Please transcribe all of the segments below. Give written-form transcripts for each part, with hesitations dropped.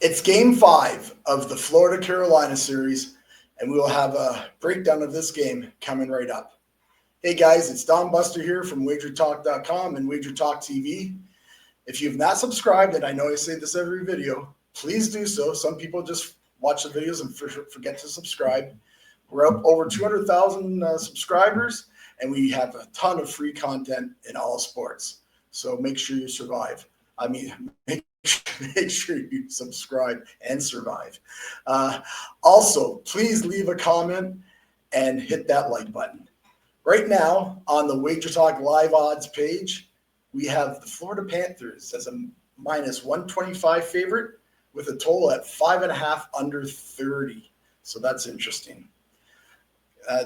It's game 5 of the Florida-Carolina series, and we will have a breakdown of this game coming right up. Hey guys, it's Don Buster here from WagerTalk.com and WagerTalk TV. If you've not subscribed, and I know I say this every video, please do so. Some people just watch the videos and forget to subscribe. We're up over 200,000 subscribers, and we have a ton of free content in all sports. So make sure you survive. Make sure you subscribe and survive. Also, please leave a comment and hit that like button. Right now, on the Wager Talk Live Odds page, we have the Florida Panthers as a minus 125 favorite with a total at 5.5 under 30. So that's interesting.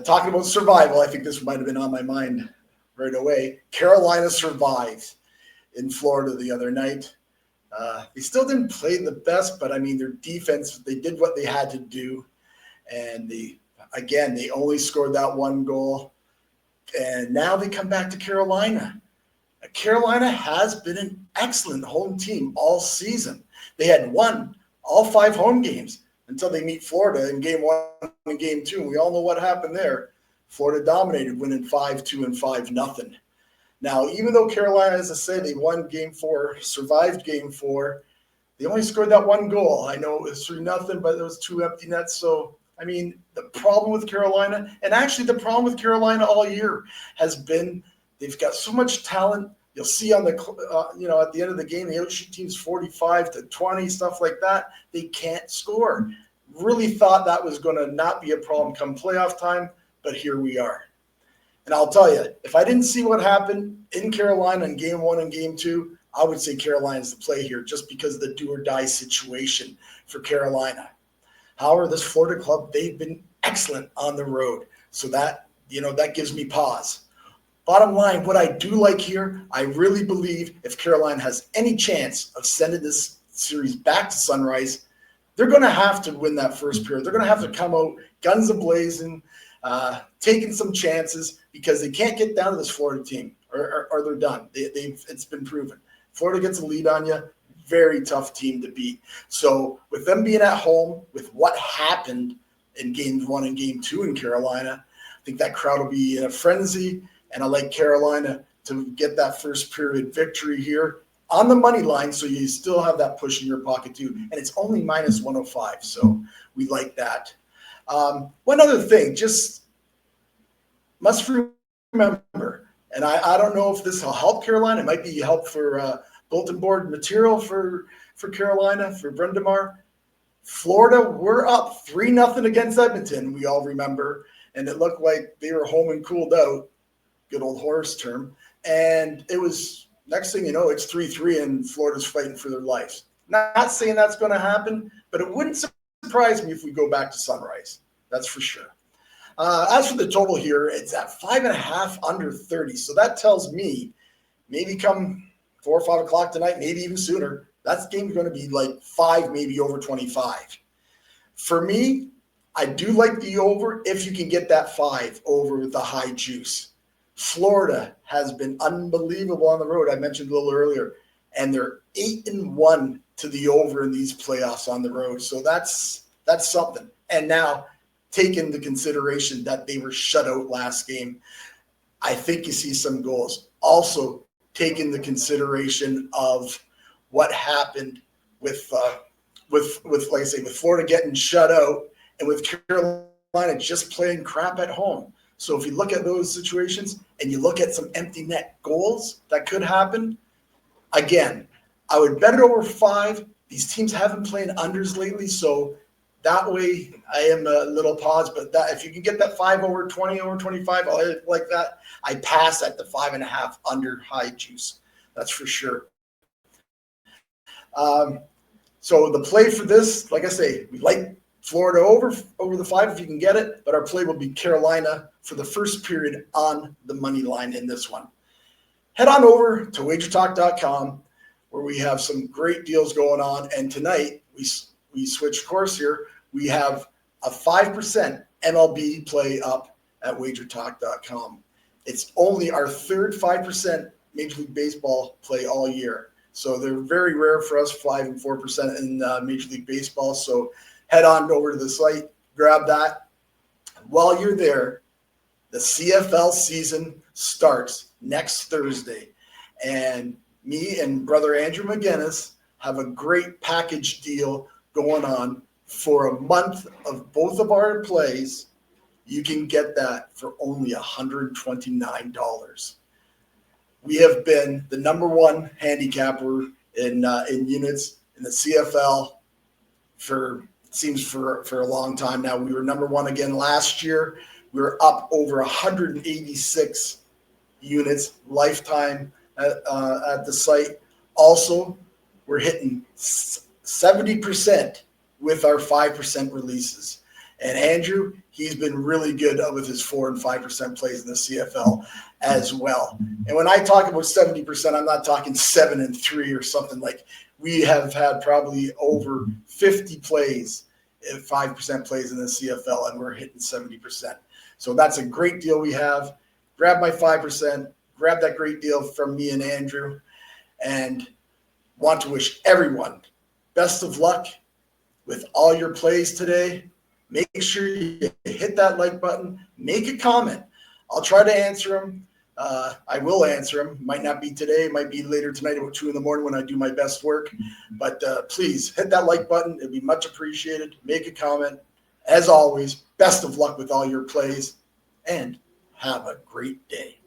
Talking about survival, I think this might have been on my mind right away. Carolina survived in Florida the other night. They still didn't play the best, but I mean, their defense, they did what they had to do. And they only scored that one goal. And now they come back to Carolina. Carolina has been an excellent home team all season. They had won all 5 home games until they meet Florida in game 1 and game 2. And we all know what happened there. Florida dominated, winning 5-2 and 5-0. Now, even though Carolina, as I say, they won game 4, survived game 4, they only scored that one goal. I know it was 3-0, but it was 2 empty nets. So, I mean, the problem with Carolina, and actually the problem with Carolina all year has been they've got so much talent. You'll see on the, at the end of the game, the outshoot teams 45-20, stuff like that. They can't score. Really thought that was going to not be a problem come playoff time, but here we are. And I'll tell you, if I didn't see what happened in Carolina in game 1 and game 2, I would say Carolina's the play here just because of the do or die situation for Carolina. However, this Florida club, they've been excellent on the road. So that gives me pause. Bottom line, what I do like here, I really believe if Carolina has any chance of sending this series back to Sunrise, they're going to have to win that first period. They're going to have to come out guns a-blazing, taking some chances because they can't get down to this Florida team or they're done. It's been proven. Florida gets a lead on you, very tough team to beat. So with them being at home, with what happened in games 1 and game 2 in Carolina, I think that crowd will be in a frenzy. And I like Carolina to get that first period victory here on the money line, so you still have that push in your pocket too. And it's only minus 105, so we like that. One other thing, just must remember, and I don't know if this will help Carolina. It might be help for bulletin board material for Carolina, for Brendamar. Florida, we're up 3-0 against Edmonton, we all remember. And it looked like they were home and cooled out. Good old horse term. And it was, next thing you know, it's 3-3 and Florida's fighting for their lives. Not saying that's going to happen, but it wouldn't surprise me if we go back to Sunrise. That's for sure. As for the total here, it's at 5.5 under 30. So that tells me maybe come 4 or 5 o'clock tonight, maybe even sooner, that game's going to be like 5, maybe over 25. For me, I do like the over if you can get that 5 over with the high juice. Florida has been unbelievable on the road. I mentioned a little earlier, and they're 8-1 to the over in these playoffs on the road. So that's something. And now, take into consideration that they were shut out last game, I think you see some goals. Also, take into consideration of what happened with like I say, with Florida getting shut out and with Carolina just playing crap at home. So if you look at those situations and you look at some empty net goals that could happen, again, I would bet it over 5. These teams haven't played unders lately, so that way I am a little paused. But that if you can get that 5 over 20, over 25, I like that. I pass at the 5.5 under high juice. That's for sure. So the play for this, like I say, we like Florida over the 5 if you can get it, but our play will be Carolina for the first period on the money line in this one. Head on over to wagertalk.com where we have some great deals going on. And tonight we switch course here. We have a 5% MLB play up at wagertalk.com. It's only our third 5% Major League Baseball play all year. So they're very rare for us, 5 and 4% in Major League Baseball. So head on over to the site, grab that. While you're there, the CFL season starts next Thursday. And me and brother Andrew McGinnis have a great package deal going on for a month of both of our plays. You can get that for only $129. We have been the number one handicapper in units in the CFL for a long time now. We were number one again last year. We were up over 186 units lifetime at the site. Also, we're hitting 70% with our 5% releases. And Andrew, he's been really good with his 4 and 5% plays in the CFL as well. And when I talk about 70%, I'm not talking 7 and 3 or something. Like, we have had probably over 50 plays, 5% plays in the CFL, and we're hitting 70%. So that's a great deal we have. Grab my 5%, grab that great deal from me and Andrew, and want to wish everyone best of luck with all your plays today. Make sure you hit that like button, make a comment. I'll try to answer them. I will answer them. Might not be today, might be later tonight about 2 a.m. when I do my best work. But please hit that like button. It'd be much appreciated. Make a comment. As always, best of luck with all your plays, and have a great day.